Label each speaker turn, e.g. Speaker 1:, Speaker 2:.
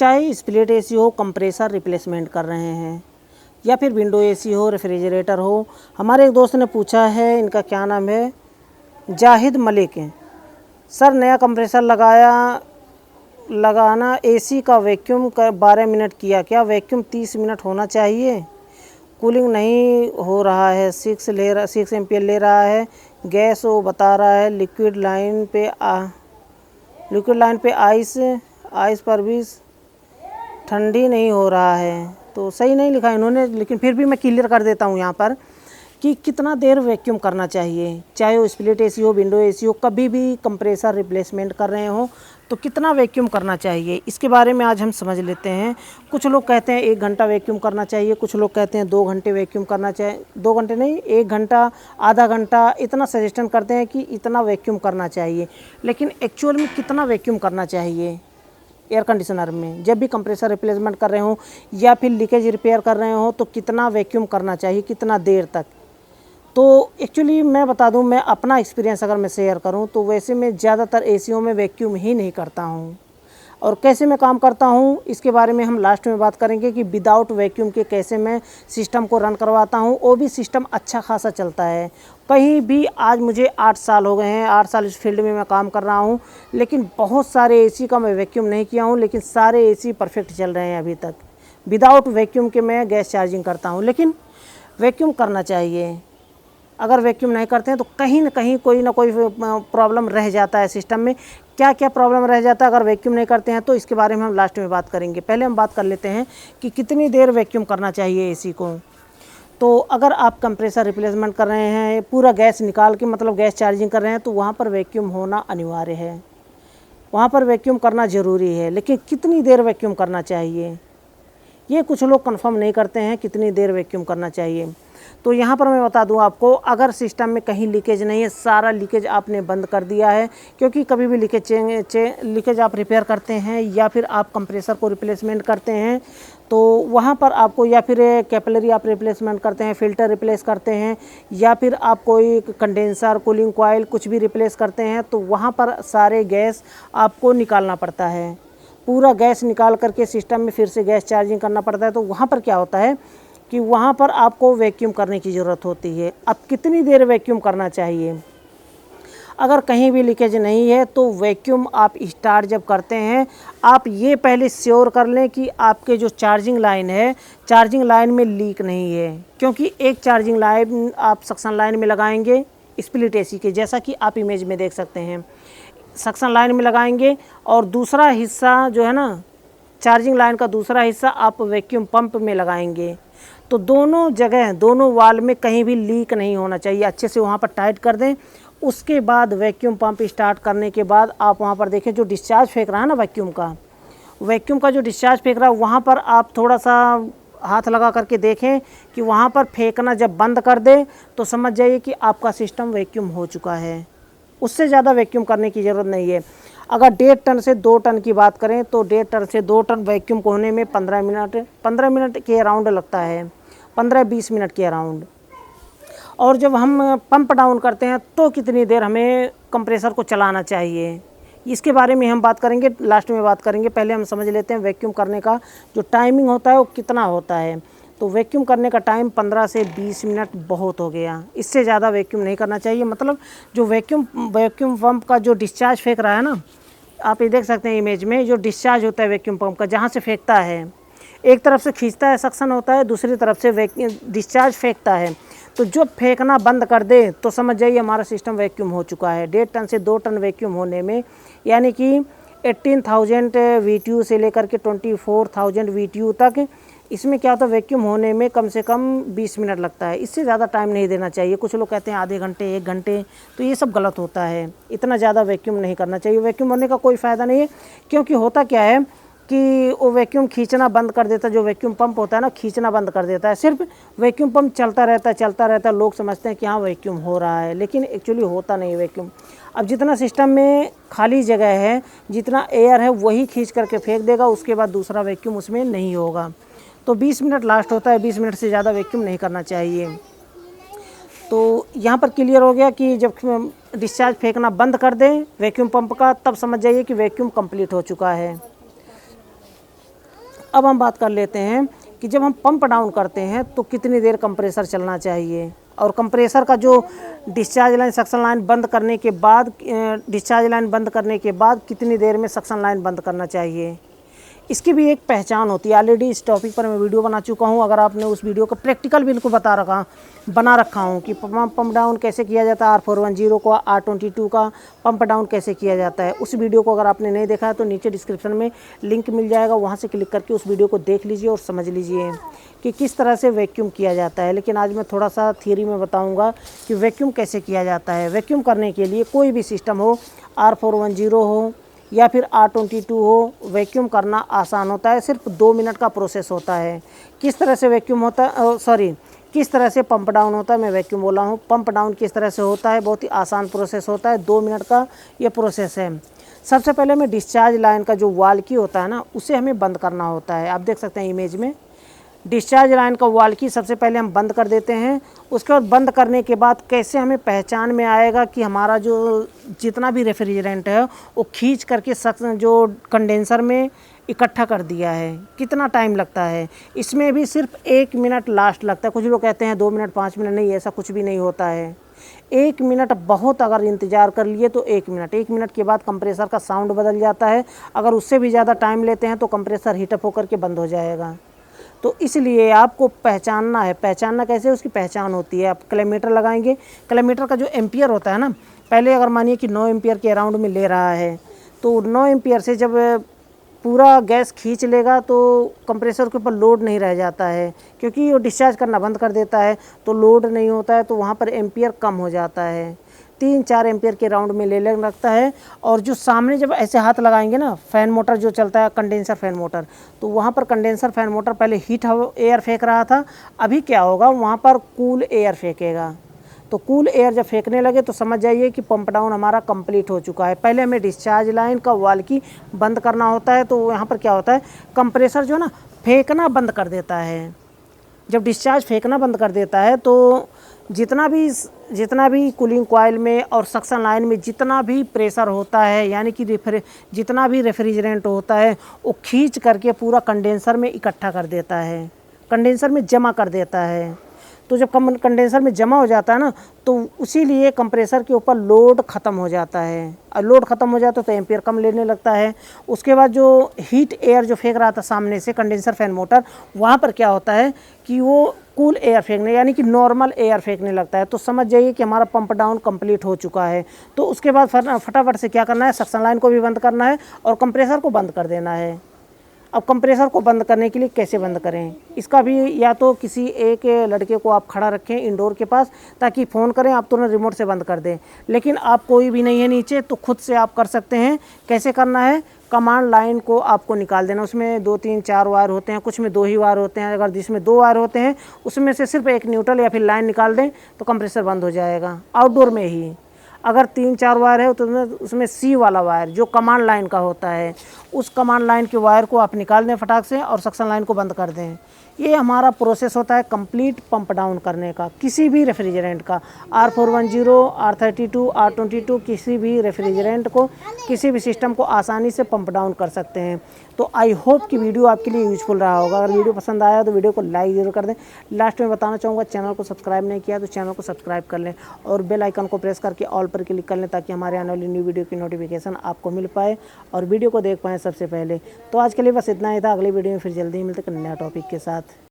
Speaker 1: चाहे split AC हो, compressor replacement कर रहे हैं, या फिर विंडो एसी हो, रेफ्रिजरेटर हो। हमारे एक दोस्त ने पूछा है, इनका क्या नाम है, जाहिद मलिक है। सर नया कंप्रेसर लगाना एसी का वैक्यूम का 12 मिनट किया, क्या वैक्यूम 30 मिनट होना चाहिए? कूलिंग नहीं हो रहा है, 6 एम्पियर ले रहा है, गैस वो बता रहा है, लिक्विड लाइन पे आइस पर भी ठंडी नहीं हो रहा है। तो सही नहीं लिखा इन्होंने, लेकिन फिर भी मैं क्लियर कर देता हूँ यहाँ पर कि कितना देर वैक्यूम करना चाहिए। चाहे वो स्प्लिट एसी हो, विंडो एसी हो, कभी भी कंप्रेसर रिप्लेसमेंट कर रहे हो तो कितना वैक्यूम करना चाहिए, इसके बारे में आज हम समझ लेते हैं। कुछ लोग कहते हैं 1 घंटा वैक्यूम करना चाहिए, कुछ लोग कहते हैं 2 घंटे वैक्यूम करना चाहिए। 2 घंटे नहीं, 1 घंटा, आधा घंटा, इतना सजेशन करते हैं कि इतना वैक्यूम करना चाहिए। लेकिन एक्चुअल में कितना वैक्यूम करना चाहिए एयर कंडीशनर में, जब भी कंप्रेसर रिप्लेसमेंट कर रहे हो या फिर लीकेज रिपेयर कर रहे हो तो कितना वैक्यूम करना चाहिए, कितना देर तक? तो एक्चुअली मैं बता दूं, मैं अपना एक्सपीरियंस अगर मैं शेयर करूं तो वैसे मैं ज़्यादातर एसीओ में वैक्यूम ही नहीं करता हूं। और कैसे मैं काम करता हूं इसके बारे में हम लास्ट में बात करेंगे कि विदाउट वैक्यूम के कैसे मैं सिस्टम को रन करवाता हूं। वो भी सिस्टम अच्छा खासा चलता है। कहीं भी आज मुझे 8 साल हो गए हैं, 8 साल इस फील्ड में मैं काम कर रहा हूं, लेकिन बहुत सारे एसी का मैं वैक्यूम नहीं किया हूं, लेकिन सारे एसी परफेक्ट चल रहे हैं अभी तक। विदाउट वैक्यूम के मैं गैस चार्जिंग करता हूँ, लेकिन वैक्यूम करना चाहिए। अगर वैक्यूम नहीं करते हैं तो कहीं ना कहीं कोई ना कोई प्रॉब्लम रह जाता है सिस्टम में। क्या क्या प्रॉब्लम रह जाता है अगर वैक्यूम नहीं करते हैं, तो इसके बारे में हम लास्ट में बात करेंगे। पहले हम बात कर लेते हैं कि कितनी देर वैक्यूम करना चाहिए एसी को। तो अगर आप कंप्रेसर रिप्लेसमेंट कर रहे हैं, पूरा गैस निकाल के मतलब गैस चार्जिंग कर रहे हैं, तो वहाँ पर वैक्यूम होना अनिवार्य है, वहाँ पर वैक्यूम करना ज़रूरी है। लेकिन कितनी देर वैक्यूम करना चाहिए, ये कुछ लोग कंफर्म नहीं करते हैं कितनी देर वैक्यूम करना चाहिए। तो यहाँ पर मैं बता दूँ आपको, अगर सिस्टम में कहीं लीकेज नहीं है, सारा लीकेज आपने बंद कर दिया है, क्योंकि कभी भी लीकेज आप रिपेयर करते हैं या फिर आप कंप्रेसर को रिप्लेसमेंट करते हैं तो वहाँ पर आपको, या फिर कैपिलरी आप रिप्लेसमेंट करते हैं, फ़िल्टर रिप्लेस करते हैं, या फिर आप कोई कंडेंसर, कूलिंग कॉइल कुछ भी रिप्लेस करते हैं, तो वहाँ पर सारे गैस आपको निकालना पड़ता है। पूरा गैस निकाल करके सिस्टम में फिर से गैस चार्जिंग करना पड़ता है। तो वहाँ पर क्या होता है कि वहाँ पर आपको वैक्यूम करने की ज़रूरत होती है। अब कितनी देर वैक्यूम करना चाहिए? अगर कहीं भी लीकेज नहीं है तो वैक्यूम आप स्टार्ट जब करते हैं, आप ये पहले श्योर कर लें कि आपके जो चार्जिंग लाइन है, चार्जिंग लाइन में लीक नहीं है। क्योंकि एक चार्जिंग लाइन आप सक्शन लाइन में लगाएंगे स्प्लिट एसी के, जैसा कि आप इमेज में देख सकते हैं, सक्शन लाइन में लगाएंगे, और दूसरा हिस्सा जो है ना, चार्जिंग लाइन का दूसरा हिस्सा आप वैक्यूम पंप में लगाएंगे। तो दोनों जगह, दोनों वाल में कहीं भी लीक नहीं होना चाहिए। अच्छे से वहाँ पर टाइट कर दें। उसके बाद वैक्यूम पंप स्टार्ट करने के बाद आप वहाँ पर देखें, जो डिस्चार्ज फेंक रहा है ना वैक्यूम का जो डिस्चार्ज फेंक रहा है, वहाँ पर आप थोड़ा सा हाथ लगा करके देखें कि वहाँ पर फेंकना जब बंद कर दे तो समझ जाइए कि आपका सिस्टम वैक्यूम हो चुका है। उससे ज़्यादा वैक्यूम करने की ज़रूरत नहीं है। अगर 1.5 टन से 2 टन की बात करें तो 1.5 टन से 2 टन वैक्यूम को होने में 15 मिनट के अराउंड लगता है, 15-20 मिनट के अराउंड। और जब हम पंप डाउन करते हैं तो कितनी देर हमें कंप्रेसर को चलाना चाहिए, इसके बारे में हम बात करेंगे, लास्ट में बात करेंगे। पहले हम समझ लेते हैं वैक्यूम करने का जो टाइमिंग होता है वो कितना होता है। तो वैक्यूम करने का टाइम 15 से 20 मिनट बहुत हो गया, इससे ज़्यादा वैक्यूम नहीं करना चाहिए। मतलब जो वैक्यूम पंप का जो डिस्चार्ज फेंक रहा है ना, आप ये देख सकते हैं इमेज में, जो डिस्चार्ज होता है वैक्यूम पंप का, जहाँ से फेंकता है, एक तरफ से खींचता है, सक्शन होता है, दूसरी तरफ से डिस्चार्ज फेंकता है। तो जो फेंकना बंद कर दे तो समझ जाइए हमारा सिस्टम वैक्यूम हो चुका है। 1.5 टन से 2 टन वैक्यूम होने में, यानी कि 18,000 VTU से लेकर के 24,000 VTU तक, इसमें क्या होता है वैक्यूम होने में कम से कम 20 मिनट लगता है। इससे ज़्यादा टाइम नहीं देना चाहिए। कुछ लोग कहते हैं आधे घंटे, 1 घंटे, तो ये सब गलत होता है। इतना ज़्यादा वैक्यूम नहीं करना चाहिए। वैक्यूम होने का कोई फ़ायदा नहीं है, क्योंकि होता क्या है कि वो वैक्यूम खींचना बंद कर देता है। जो वैक्यूम पंप होता है ना, खींचना बंद कर देता है। सिर्फ वैक्यूम पंप चलता रहता है। लोग समझते हैं कि हाँ वैक्यूम हो रहा है, लेकिन एक्चुअली होता नहीं वैक्यूम। अब जितना सिस्टम में खाली जगह है, जितना एयर है, वही खींच करके फेंक देगा, उसके बाद दूसरा वैक्यूम उसमें नहीं होगा। तो 20 मिनट लास्ट होता है, 20 मिनट से ज़्यादा वैक्यूम नहीं करना चाहिए। तो यहाँ पर क्लियर हो गया कि जब डिस्चार्ज फेंकना बंद कर दें वैक्यूम पंप का, तब समझ जाइए कि वैक्यूम कंप्लीट हो चुका है। अब हम बात कर लेते हैं कि जब हम पंप डाउन करते हैं तो कितनी देर कंप्रेसर चलना चाहिए, और कंप्रेसर का जो डिस्चार्ज लाइन सक्शन लाइन बंद करने के बाद कितनी देर में सक्शन लाइन बंद करना चाहिए। इसकी भी एक पहचान होती है। ऑलरेडी इस टॉपिक पर मैं वीडियो बना चुका हूं। अगर आपने उस वीडियो को प्रैक्टिकल बिल्कुल बना रखा हूं कि पंप डाउन कैसे किया जाता है, R410 को R22 का पंप डाउन कैसे किया जाता है, उस वीडियो को अगर आपने नहीं देखा है तो नीचे डिस्क्रिप्शन में लिंक मिल जाएगा, वहां से क्लिक करके उस वीडियो को देख लीजिए और समझ लीजिए कि किस तरह से वैक्यूम किया जाता है। लेकिन आज मैं थोड़ा सा थियरी में बताऊँगा कि वैक्यूम कैसे किया जाता है। वैक्यूम करने के लिए कोई भी सिस्टम हो, R410 हो या फिर R22 हो, वैक्यूम करना आसान होता है। सिर्फ 2 मिनट का प्रोसेस होता है। किस तरह से वैक्यूम होता है, किस तरह से पंप डाउन होता है, मैं वैक्यूम बोला हूँ। पंप डाउन किस तरह से होता है, बहुत ही आसान प्रोसेस होता है। 2 मिनट का ये प्रोसेस है। सबसे पहले हमें डिस्चार्ज लाइन का जो वाल्की होता है ना, उसे हमें बंद करना होता है। आप देख सकते हैं इमेज में, डिस्चार्ज लाइन का वाल्की सबसे पहले हम बंद कर देते हैं। उसके बाद बंद करने के बाद कैसे हमें पहचान में आएगा कि हमारा जो जितना भी रेफ्रिजरेंट है वो खींच करके जो कंडेंसर में इकट्ठा कर दिया है, कितना टाइम लगता है। इसमें भी सिर्फ 1 मिनट लास्ट लगता है। कुछ लोग कहते हैं 2 मिनट 5 मिनट, नहीं, ऐसा कुछ भी नहीं होता है। 1 मिनट बहुत, अगर इंतज़ार कर लिए तो 1 मिनट के बाद कंप्रेसर का साउंड बदल जाता है। अगर उससे भी ज़्यादा टाइम लेते हैं तो कंप्रेसर हीटअप होकर के बंद हो जाएगा। तो इसलिए आपको पहचानना है। पहचानना कैसे, उसकी पहचान होती है। आप कैलोमीटर लगाएंगे, कैलोमीटर का जो एम्पियर होता है ना, पहले अगर मानिए कि 9 एम्पियर के अराउंड में ले रहा है तो 9 एम्पियर से जब पूरा गैस खींच लेगा तो कंप्रेसर के ऊपर लोड नहीं रह जाता है, क्योंकि वो डिस्चार्ज करना बंद कर देता है तो लोड नहीं होता है, तो वहाँ पर एम्पियर कम हो जाता है। 3-4 एम्पियर के राउंड में ले लगता है। और जो सामने जब ऐसे हाथ लगाएंगे ना, फ़ैन मोटर जो चलता है, कंडेंसर फ़ैन मोटर, तो वहाँ पर कंडेंसर फ़ैन मोटर पहले हीट एयर फेंक रहा था, अभी क्या होगा, वहाँ पर कूल एयर फेंकेगा। तो कूल एयर जब फेंकने लगे तो समझ जाइए कि पंप डाउन हमारा कंप्लीट हो चुका है। पहले हमें डिस्चार्ज लाइन का वाल्की बंद करना होता है। तो यहाँ पर क्या होता है, कंप्रेसर जो है ना फेंकना बंद कर देता है। जब डिस्चार्ज फेंकना बंद कर देता है तो जितना भी कूलिंग कॉइल में और सक्शन लाइन में जितना भी प्रेशर होता है, यानी कि जितना भी रेफ्रिजरेंट होता है, वो खींच करके पूरा कंडेंसर में इकट्ठा कर देता है, कंडेंसर में जमा कर देता है। तो जब कंडेंसर में जमा हो जाता है ना, तो उसी लिए कंप्रेसर के ऊपर लोड ख़त्म हो जाता है। और लोड ख़त्म हो जाता है तो एम्पियर कम लेने लगता है। उसके बाद जो हीट एयर जो फेंक रहा था सामने से कंडेंसर फैन मोटर, वहाँ पर क्या होता है कि वो कूल एयर फेंकने, यानी कि नॉर्मल एयर फेंकने लगता है। तो समझ जाइए कि हमारा पंप डाउन कंप्लीट हो चुका है। तो उसके बाद फटाफट से क्या करना है, सक्शन लाइन को भी बंद करना है और कंप्रेसर को बंद कर देना है। अब कंप्रेसर को बंद करने के लिए कैसे बंद करें, इसका भी या तो किसी एक लड़के को आप खड़ा रखें इंडोर के पास, ताकि फ़ोन करें आप तुरंत रिमोट से बंद कर दें। लेकिन आप कोई भी नहीं है नीचे तो खुद से आप कर सकते हैं। कैसे करना है, कमांड लाइन को आपको निकाल देना। उसमें 2 3 4 वायर होते हैं, कुछ में 2 ही वायर होते हैं। अगर जिसमें 2 वायर होते हैं उसमें से सिर्फ एक न्यूट्रल या फिर लाइन निकाल दें तो कंप्रेसर बंद हो जाएगा आउटडोर में ही। अगर 3-4 वायर है तो उसमें सी वाला वायर जो कमांड लाइन का होता है, उस कमांड लाइन के वायर को आप निकाल दें फटाक से और सक्शन लाइन को बंद कर दें। ये हमारा प्रोसेस होता है कंप्लीट पंप डाउन करने का, किसी भी रेफ्रिजरेंट का, R410, R32, R22, किसी भी रेफ्रिजरेंट को, किसी भी सिस्टम को आसानी से पंप डाउन कर सकते हैं। तो आई होप कि वीडियो आपके लिए यूजफुल रहा होगा। अगर वीडियो पसंद आया तो वीडियो को लाइक ज़रूर कर दें। लास्ट में बताना चाहूँगा, चैनल को सब्सक्राइब नहीं किया तो चैनल को सब्सक्राइब कर लें और बेल आइकन को प्रेस करके ऑल पर क्लिक कर लें, ताकि हमारे आने वाली न्यू वीडियो की नोटिफिकेशन आपको मिल पाए और वीडियो को देख पाएँ सबसे पहले। तो आज के लिए बस इतना ही था। अगली वीडियो में फिर जल्दी ही मिलते हैं नया टॉपिक के साथ।